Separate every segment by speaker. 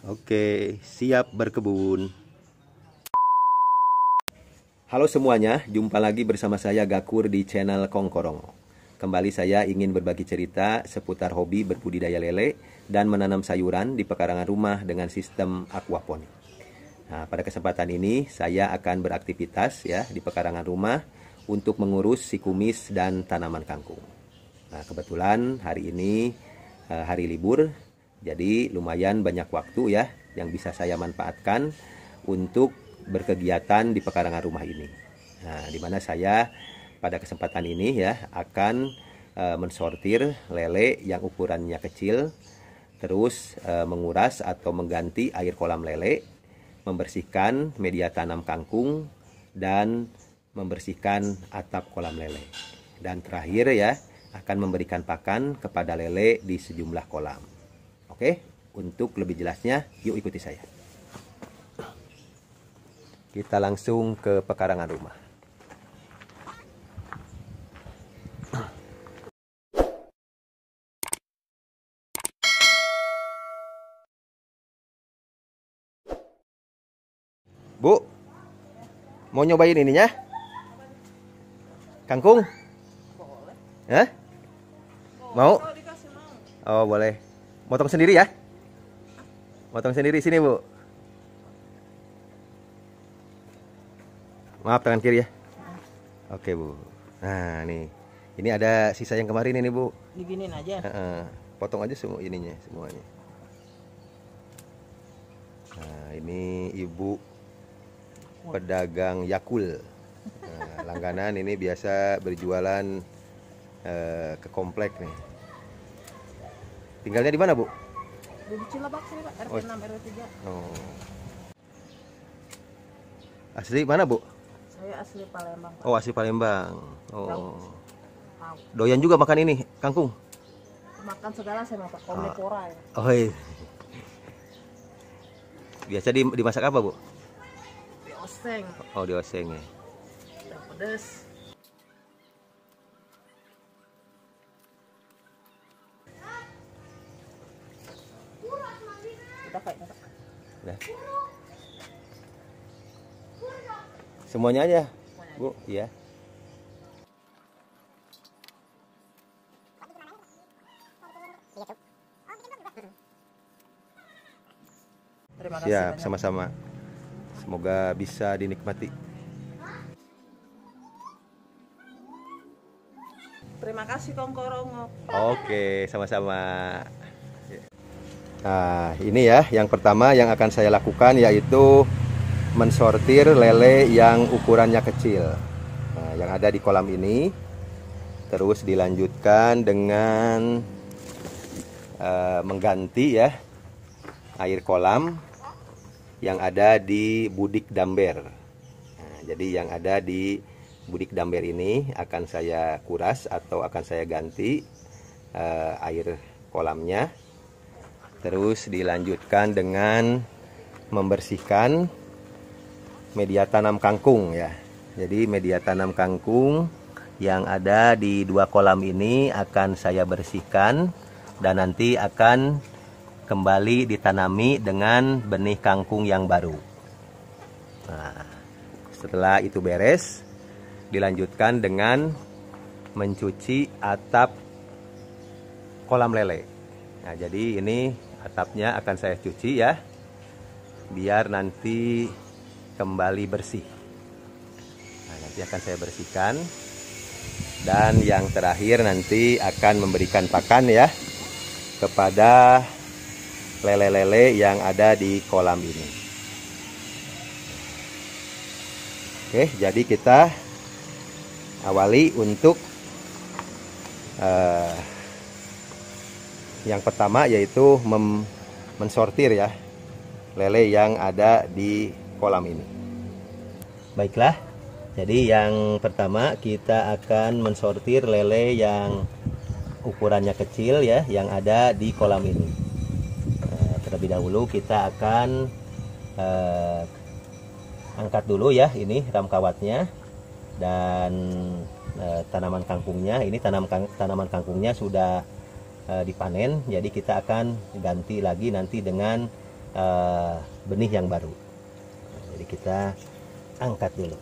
Speaker 1: Oke, siap berkebun. Halo semuanya, jumpa lagi bersama saya Gakur di channel Kongkorongo. Kembali saya ingin berbagi cerita seputar hobi berbudidaya lele dan menanam sayuran di pekarangan rumah dengan sistem aquaponik. Nah, pada kesempatan ini saya akan beraktivitas ya di pekarangan rumah untuk mengurus si kumis dan tanaman kangkung. Nah, kebetulan hari ini hari libur, jadi lumayan banyak waktu ya yang bisa saya manfaatkan untuk berkegiatan di pekarangan rumah ini. Nah, di mana saya pada kesempatan ini ya akan mensortir lele yang ukurannya kecil, terus menguras atau mengganti air kolam lele, membersihkan media tanam kangkung, dan membersihkan atap kolam lele. Dan terakhir ya, akan memberikan pakan kepada lele di sejumlah kolam. Oke, untuk lebih jelasnya, yuk ikuti saya. Kita langsung ke pekarangan rumah. Bu, mau nyobain ininya? Kangkung?
Speaker 2: Boleh.
Speaker 1: Hah? Mau?
Speaker 2: Kalau dikasih mau.
Speaker 1: Oh, boleh. Motong sendiri ya? Motong sendiri sini, Bu. Maaf, tangan kiri ya. Oke, Bu. Nah, nih. Ini ada sisa yang kemarin ini, Bu.
Speaker 2: Diginin aja.
Speaker 1: Potong aja semua ininya, semuanya. Nah, ini Ibu pedagang Yakul. Nah, langganan ini biasa berjualan ke komplek nih. Tinggalnya di mana, Bu?
Speaker 2: Di Cilabak sini, Pak. RT 6, RW 3.
Speaker 1: Oh. Asli mana, Bu?
Speaker 2: Saya asli Palembang, Pak.
Speaker 1: Oh, asli Palembang. Oh.
Speaker 2: Tahu.
Speaker 1: Doyan juga makan ini, kangkung.
Speaker 2: Makan segala saya mau, Pak. Omnivora ya.
Speaker 1: Oh, iya. Biasa dimasak apa, Bu?
Speaker 2: Di oseng.
Speaker 1: Oh, dioseng ya.
Speaker 2: Udah pedes. Udah kayaknya, Pak.
Speaker 1: Udah. Semuanya aja, Bu. Iya.
Speaker 2: Terima kasih
Speaker 1: Siap,
Speaker 2: banyak.
Speaker 1: sama-sama. Semoga bisa dinikmati.
Speaker 2: Terima kasih Kongkorongo.
Speaker 1: Oke, sama-sama. Nah, ini ya yang pertama yang akan saya lakukan yaitu mensortir lele yang ukurannya kecil. Nah, yang ada di kolam ini. Terus dilanjutkan dengan mengganti ya air kolam yang ada di budik damber. Nah, jadi yang ada di budik damber ini akan saya kuras atau akan saya ganti air kolamnya. Terus dilanjutkan dengan membersihkan media tanam kangkung ya. Jadi media tanam kangkung yang ada di dua kolam ini akan saya bersihkan dan nanti akan kembali ditanami dengan benih kangkung yang baru. Nah, setelah itu beres, dilanjutkan dengan mencuci atap kolam lele. Nah, jadi ini atapnya akan saya cuci ya, biar nanti kembali bersih. Nah, nanti akan saya bersihkan. Dan yang terakhir nanti akan memberikan pakan ya kepada lele-lele yang ada di kolam ini. Oke, jadi kita awali untuk yang pertama yaitu mensortir ya lele yang ada di kolam ini. Baiklah, jadi yang pertama kita akan mensortir lele yang ukurannya kecil ya yang ada di kolam ini. Terlebih dahulu kita akan angkat dulu ya ini ram kawatnya dan tanaman kangkungnya. Ini tanaman kangkungnya sudah dipanen, jadi kita akan ganti lagi nanti dengan benih yang baru. Jadi kita angkat dulu.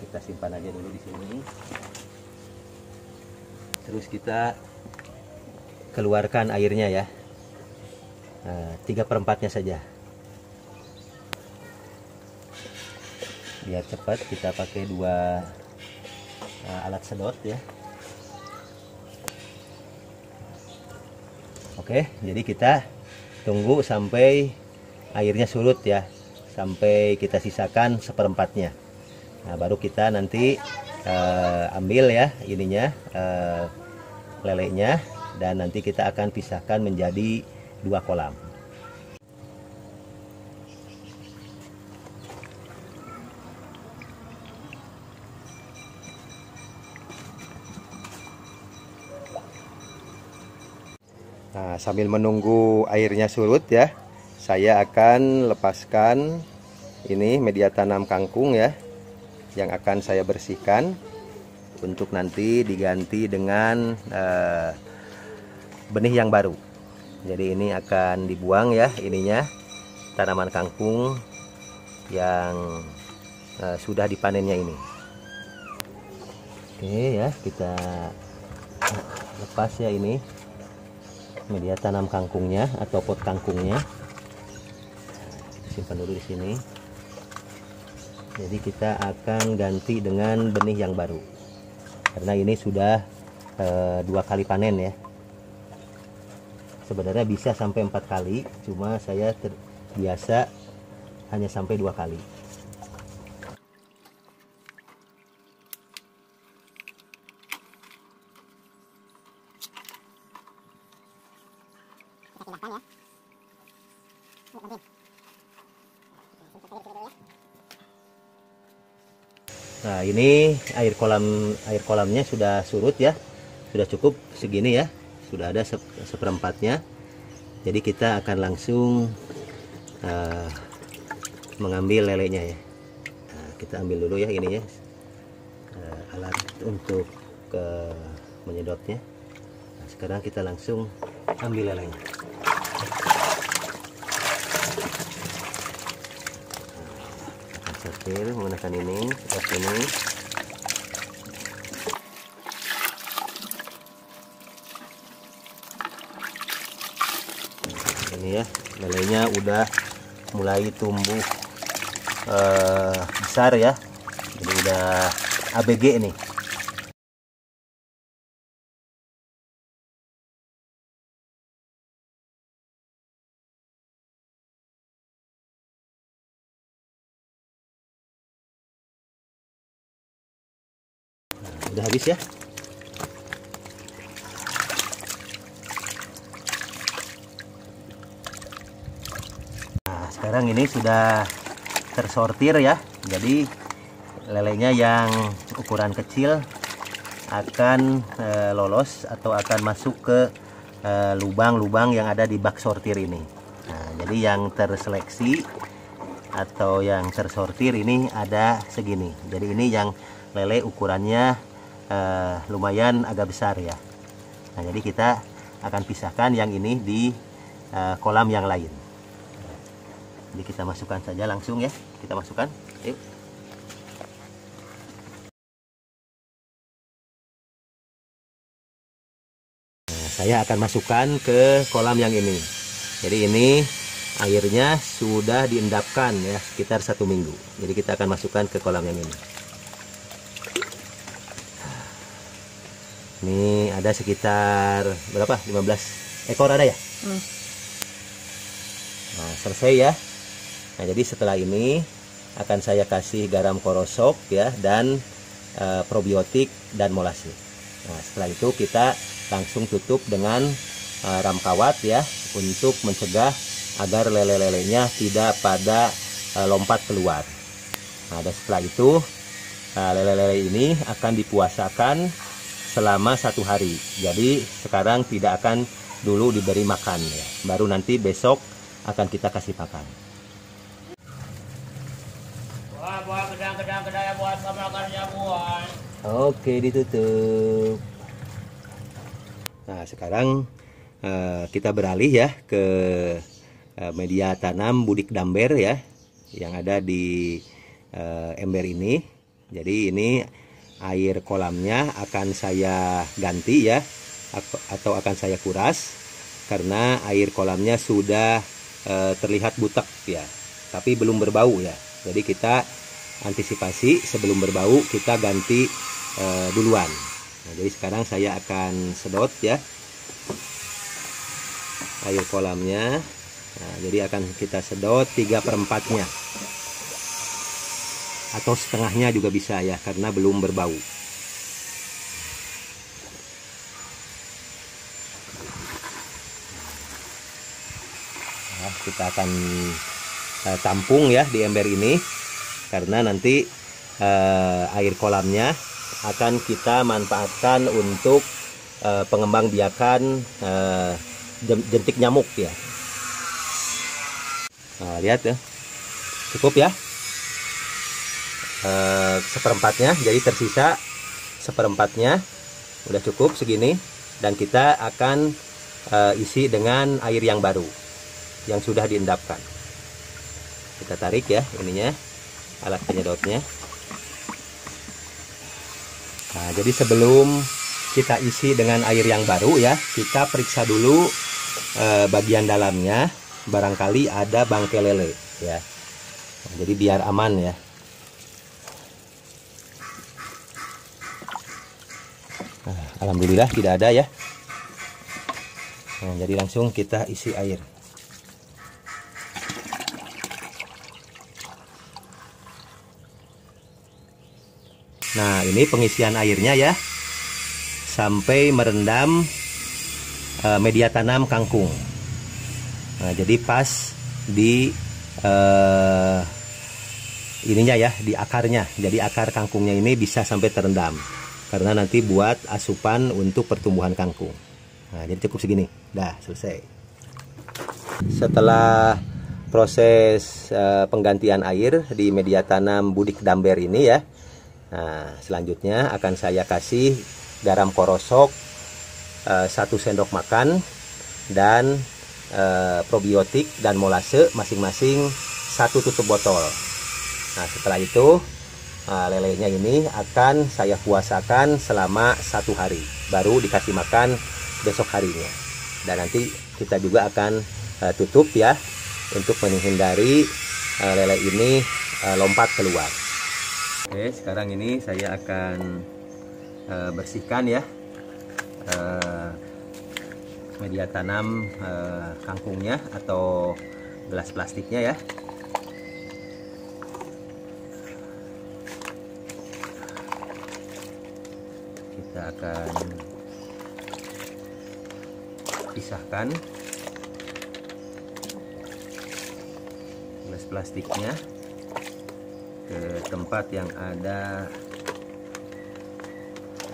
Speaker 1: Kita simpan aja dulu di sini. Terus kita keluarkan airnya ya. 3/4-nya saja. Biar cepat, kita pakai 2 alat sedot ya. Oke, jadi kita tunggu sampai airnya surut ya, sampai kita sisakan 1/4-nya. Nah, baru kita nanti ambil ya ininya, lelenya, dan nanti kita akan pisahkan menjadi 2 kolam. Nah, sambil menunggu airnya surut ya, saya akan lepaskan ini media tanam kangkung ya, yang akan saya bersihkan untuk nanti diganti dengan benih yang baru. Jadi ini akan dibuang ya ininya, tanaman kangkung yang sudah dipanennya ini. Oke ya, kita lepas ya ini media tanam kangkungnya atau pot kangkungnya. Kita simpan dulu di sini. Jadi kita akan ganti dengan benih yang baru, karena ini sudah 2 kali panen ya. Sebenarnya bisa sampai 4 kali, cuma saya terbiasa hanya sampai 2 kali. Nah, ini air kolamnya sudah surut ya, sudah cukup segini ya, sudah ada 1/4-nya. Jadi kita akan langsung mengambil lelenya ya. Nah, kita ambil dulu ya ininya, alat untuk menyedotnya. Nah, sekarang kita langsung ambil lelenya. Menggunakan ini, seperti ini. Ini ya, lelenya udah mulai tumbuh besar ya, jadi udah ABG ini. Udah habis ya. Nah, sekarang ini sudah tersortir ya. Jadi lelenya yang ukuran kecil akan lolos atau akan masuk ke lubang-lubang yang ada di bak sortir ini. Nah, jadi yang terseleksi atau yang tersortir ini ada segini. Jadi ini yang lele ukurannya lumayan agak besar ya. Nah, jadi kita akan pisahkan yang ini di kolam yang lain. Jadi kita masukkan saja langsung ya, kita masukkan. Yuk. Nah, saya akan masukkan ke kolam yang ini. Jadi ini airnya sudah diendapkan ya sekitar 1 minggu. Jadi kita akan masukkan ke kolam yang ini. Ini ada sekitar berapa? 15 ekor ada ya? Nah, selesai ya. Nah, jadi setelah ini akan saya kasih garam korosok ya, dan probiotik dan molase. Nah, setelah itu kita langsung tutup dengan ram kawat ya, untuk mencegah agar lele-lelenya tidak pada lompat keluar. Nah, dan setelah itu lele-lele ini akan dipuasakan selama 1 hari. Jadi sekarang tidak akan dulu diberi makan ya, baru nanti besok akan kita kasih pakan.
Speaker 3: Buah gedang-gedang kedaya buat makannya buah.
Speaker 1: Oke, ditutup. Nah, sekarang kita beralih ya ke media tanam budik damber ya, yang ada di ember ini. Jadi ini air kolamnya akan saya ganti ya, atau akan saya kuras karena air kolamnya sudah terlihat butek ya, tapi belum berbau ya. Jadi kita antisipasi sebelum berbau, kita ganti duluan. Nah, jadi sekarang saya akan sedot ya air kolamnya. Nah, jadi akan kita sedot 3/4-nya atau setengahnya juga bisa ya, karena belum berbau. Nah, kita akan tampung ya di ember ini, karena nanti air kolamnya akan kita manfaatkan untuk pengembang biakan jentik nyamuk ya. Nah, lihat ya, cukup ya, 1/4-nya, jadi tersisa 1/4-nya udah cukup segini, dan kita akan isi dengan air yang baru yang sudah diendapkan. Kita tarik ya ininya, alat penyedotnya. Nah, jadi sebelum kita isi dengan air yang baru ya, kita periksa dulu bagian dalamnya, barangkali ada bangkai lele ya. Nah, jadi biar aman ya. Nah, alhamdulillah tidak ada ya. Nah, jadi langsung kita isi air. Nah, ini pengisian airnya ya, sampai merendam media tanam kangkung. Nah, jadi pas di ininya ya, di akarnya. Jadi akar kangkungnya ini bisa sampai terendam, karena nanti buat asupan untuk pertumbuhan kangkung. Nah, jadi cukup segini, dah selesai. Setelah proses penggantian air di media tanam budik damber ini ya, nah, selanjutnya akan saya kasih garam korosok 1 sendok makan, dan probiotik dan molase masing-masing 1 tutup botol. Nah, setelah itu lelenya ini akan saya puasakan selama 1 hari, baru dikasih makan besok harinya. Dan nanti kita juga akan tutup ya, untuk menghindari lele ini lompat keluar. Oke, sekarang ini saya akan bersihkan ya media tanam kangkungnya atau gelas plastiknya ya. Kita akan pisahkan gelas plastiknya ke tempat yang ada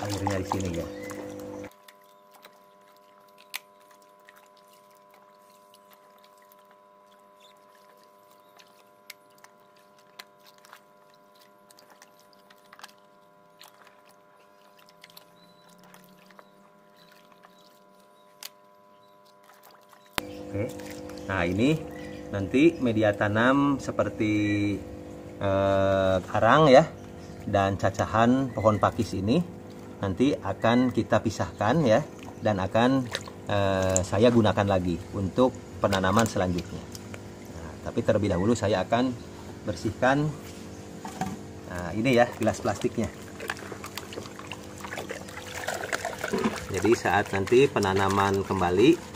Speaker 1: airnya di sini ya. Oke. Nah, ini nanti media tanam seperti karang ya, dan cacahan pohon pakis ini nanti akan kita pisahkan ya, dan akan saya gunakan lagi untuk penanaman selanjutnya. Nah, tapi terlebih dahulu saya akan bersihkan ini ya, gelas plastiknya. Jadi saat nanti penanaman kembali,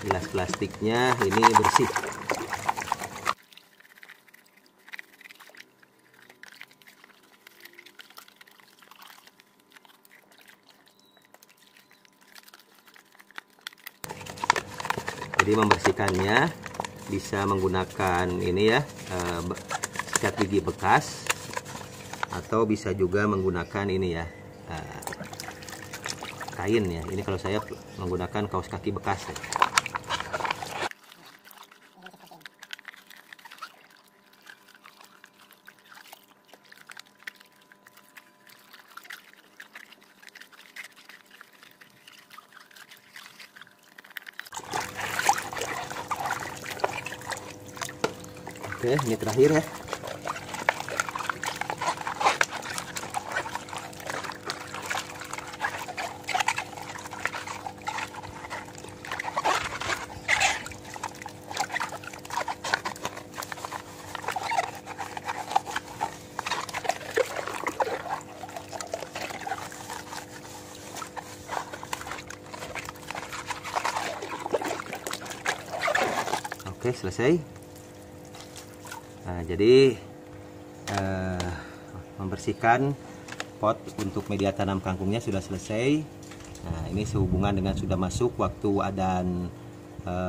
Speaker 1: gelas plastiknya ini bersih. Jadi membersihkannya bisa menggunakan ini ya, sikat gigi bekas, atau bisa juga menggunakan ini ya, kain ya. Ini kalau saya menggunakan kaos kaki bekas ya. Oke, ini terakhir ya. Oke, selesai. Nah, jadi membersihkan pot untuk media tanam kangkungnya sudah selesai. Nah, ini sehubungan dengan sudah masuk waktu adzan,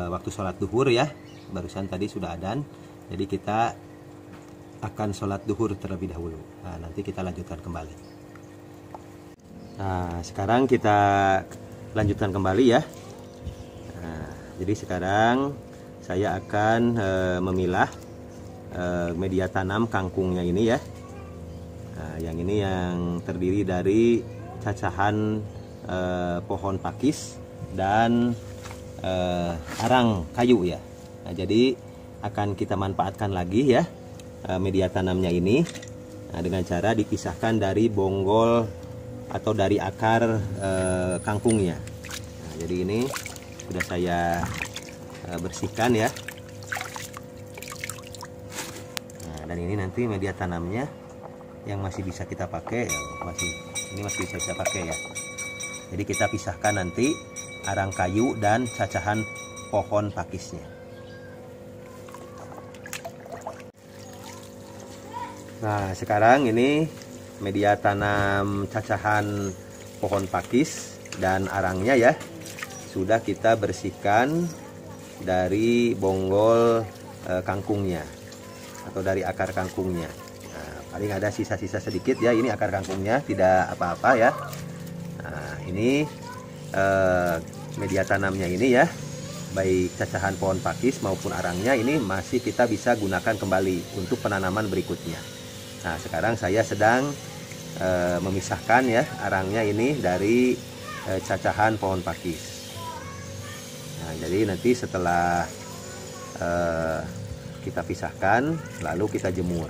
Speaker 1: waktu sholat duhur ya. Barusan tadi sudah adzan. Jadi kita akan sholat duhur terlebih dahulu. Nah, nanti kita lanjutkan kembali. Nah, sekarang kita lanjutkan kembali ya. Nah, jadi sekarang saya akan memilah media tanam kangkungnya ini ya. Nah, yang ini yang terdiri dari cacahan pohon pakis dan arang kayu ya. Nah, jadi akan kita manfaatkan lagi ya media tanamnya ini dengan cara dipisahkan dari bonggol atau dari akar kangkungnya. Nah, jadi ini sudah saya bersihkan ya. Nah, dan ini nanti media tanamnya yang masih bisa kita pakai ya, ini masih bisa pakai ya. Jadi kita pisahkan nanti arang kayu dan cacahan pohon pakisnya. Nah, sekarang ini media tanam cacahan pohon pakis dan arangnya ya sudah kita bersihkan dari bonggol kangkungnya atau dari akar kangkungnya. Nah, paling ada sisa-sisa sedikit ya, ini akar kangkungnya tidak apa-apa ya. Nah, ini media tanamnya ini ya, baik cacahan pohon pakis maupun arangnya ini masih kita bisa gunakan kembali untuk penanaman berikutnya. Nah, sekarang saya sedang memisahkan ya arangnya ini dari cacahan pohon pakis. Nah, jadi nanti setelah kita pisahkan, lalu kita jemur.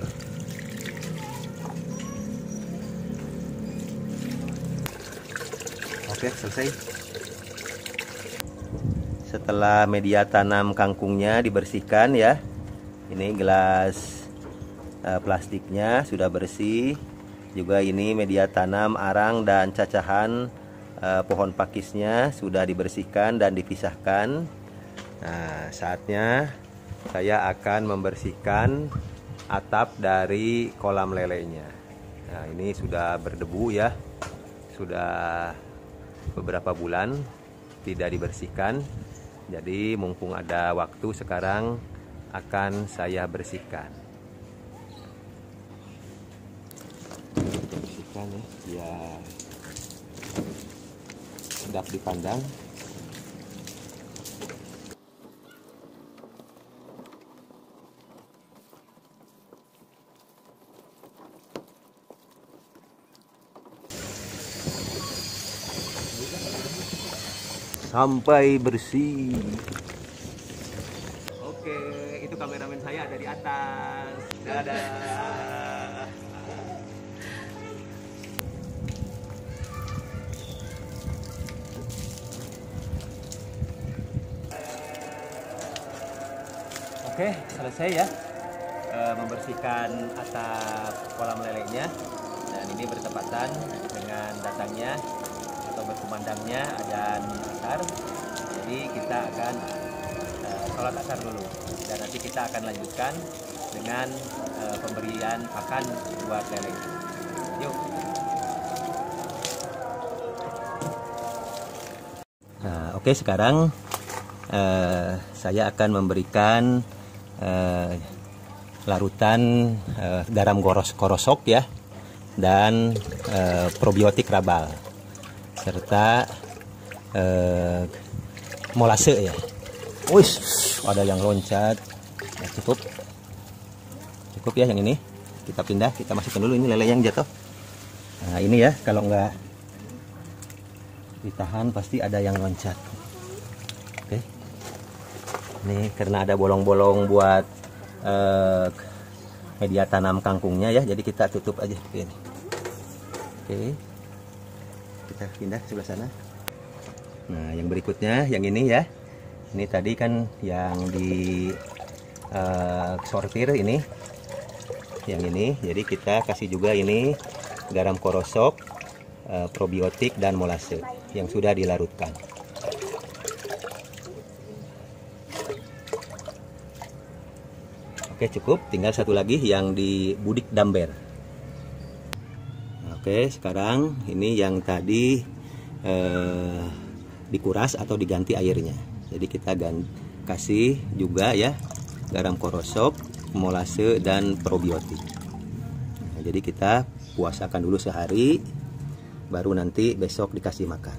Speaker 1: Oke, selesai. Setelah media tanam kangkungnya dibersihkan ya, ini gelas plastiknya sudah bersih. Juga ini media tanam arang dan cacahan pohon pakisnya sudah dibersihkan dan dipisahkan. Nah, saatnya saya akan membersihkan atap dari kolam lelenya. Nah, ini sudah berdebu ya, sudah beberapa bulan tidak dibersihkan. Jadi mumpung ada waktu sekarang akan saya bersihkan. Kita bersihkan ya, biar sedap dipandang. Sampai bersih. Oke, itu kameramen saya ada di atas. Dadah. Oke, selesai ya membersihkan atap kolam lelenya. Dan ini bertepatan dengan datangnya atau berkumandangnya adzan asar. Jadi kita akan sholat asar dulu. Dan nanti kita akan lanjutkan dengan pemberian pakan buat lele. Yuk. Nah, oke, sekarang saya akan memberikan larutan garam korosok ya, dan probiotik rabal serta molase ya. Wih, ada yang loncat. Nah, cukup ya yang ini. Kita pindah, kita masukkan dulu ini lele yang jatuh. Nah, ini ya, kalau nggak ditahan pasti ada yang loncat. Oke. Ini karena ada bolong-bolong buat media tanam kangkungnya ya. Jadi kita tutup aja seperti ini. Oke, kita pindah ke sebelah sana. Nah, yang berikutnya yang ini ya. Ini tadi kan yang di sortir ini. Yang ini, jadi kita kasih juga ini garam korosok, probiotik dan molase yang sudah dilarutkan. Oke, cukup. Tinggal satu lagi yang di budik damber. Oke, sekarang ini yang tadi dikuras atau diganti airnya. Jadi kita kasih juga ya garam korosok, molase dan probiotik. Nah, jadi kita puasakan dulu sehari, baru nanti besok dikasih makan.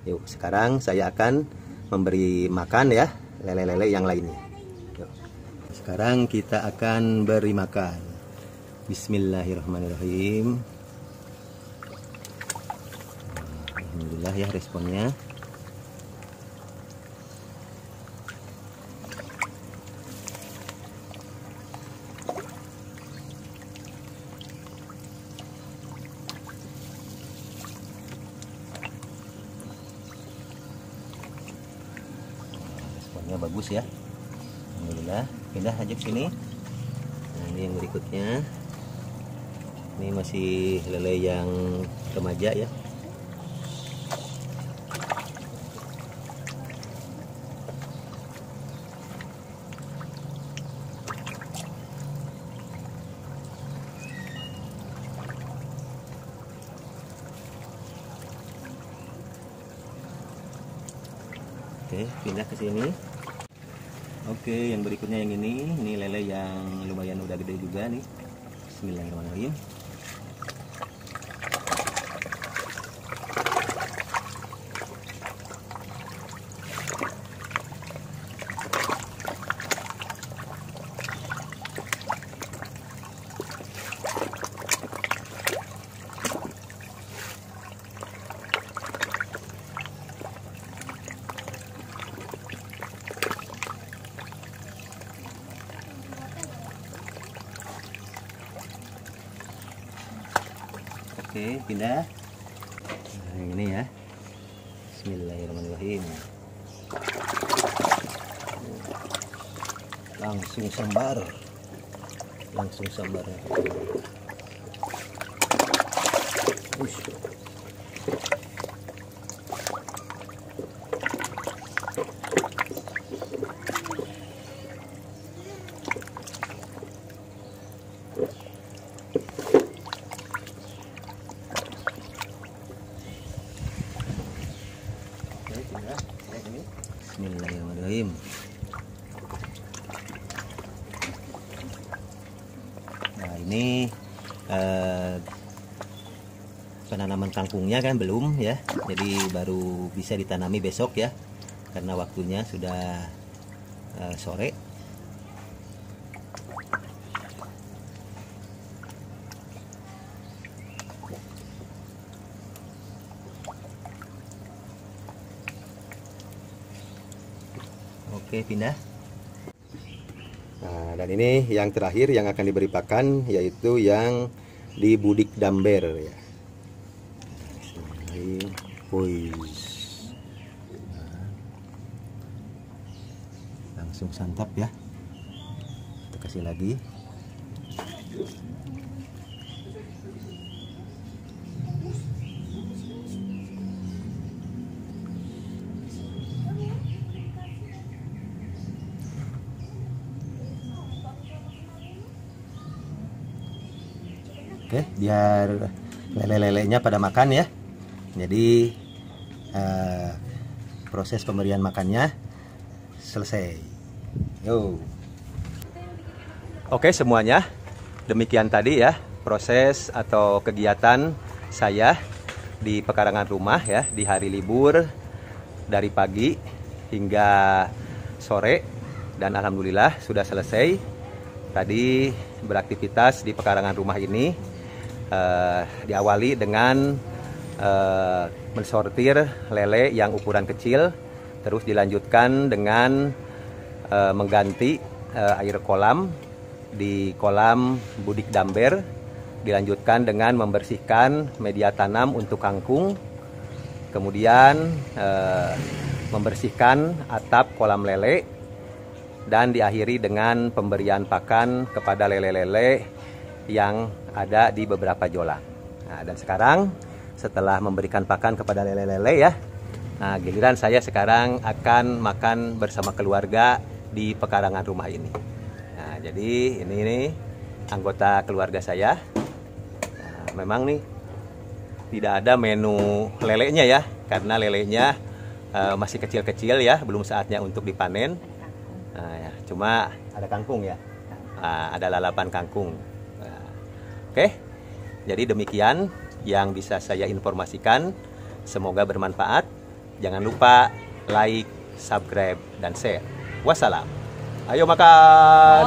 Speaker 1: Yuk, sekarang saya akan memberi makan ya lele-lele yang lainnya. Yuk. Sekarang kita akan beri makan. Bismillahirrahmanirrahim. Alhamdulillah ya responnya. Responnya bagus ya. Alhamdulillah. Pindah aja ke sini. Nah, ini yang berikutnya. Ini masih lele yang remaja ya. Oke, pindah ke sini. Oke, yang berikutnya yang ini lele yang lumayan udah gede juga nih. Bismillahirrahmanirrahim. Oke, pindah. Nah, yang ini ya. Bismillahirrahmanirrahim. Langsung sambar. Langsung sambar. Ush. Bismillahirrahmanirrahim. Nah, ini penanaman kangkungnya kan belum ya, jadi baru bisa ditanami besok ya, karena waktunya sudah sore. Oke, pindah. Nah, dan ini yang terakhir yang akan diberi pakan, yaitu yang di budik damber ya. Nah, langsung santap ya. Kita kasih lagi. Oke, biar lele-lelenya pada makan ya. Jadi proses pemberian makannya selesai. Yo. Oke semuanya, demikian tadi ya proses atau kegiatan saya di pekarangan rumah ya di hari libur dari pagi hingga sore, dan alhamdulillah sudah selesai. Tadi beraktivitas di pekarangan rumah ini diawali dengan mensortir lele yang ukuran kecil, terus dilanjutkan dengan mengganti air kolam di kolam Budik Damber, dilanjutkan dengan membersihkan media tanam untuk kangkung, kemudian membersihkan atap kolam lele, dan diakhiri dengan pemberian pakan kepada lele-lele yang ada di beberapa jolang. Nah, dan sekarang setelah memberikan pakan kepada lele-lele ya, nah, giliran saya sekarang akan makan bersama keluarga di pekarangan rumah ini. Nah, jadi ini nih anggota keluarga saya. Nah, memang nih tidak ada menu lelenya ya, karena lelenya masih kecil-kecil ya, belum saatnya untuk dipanen. Nah, ya, cuma ada kangkung ya, nah, ada lalapan kangkung. Nah, oke, jadi demikian yang bisa saya informasikan. Semoga bermanfaat. Jangan lupa like, subscribe, dan share. Wassalam. Ayo makan.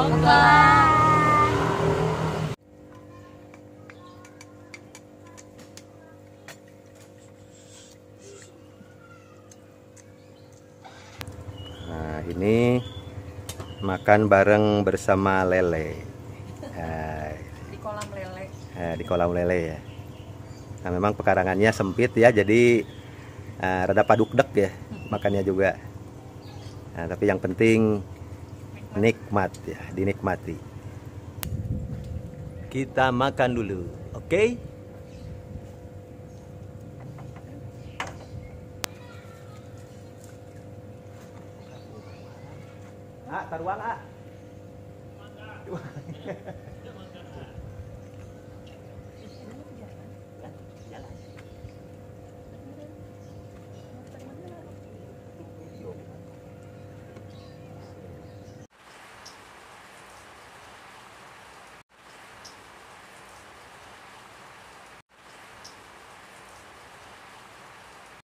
Speaker 1: Nah, ini makan bareng bersama lele.
Speaker 2: Di kolam lele.
Speaker 1: Di kolam lele ya. Nah, memang pekarangannya sempit ya, jadi rada paduk-dek ya makannya juga. Nah, tapi yang penting nikmat ya, dinikmati. Kita makan dulu, oke? Taruang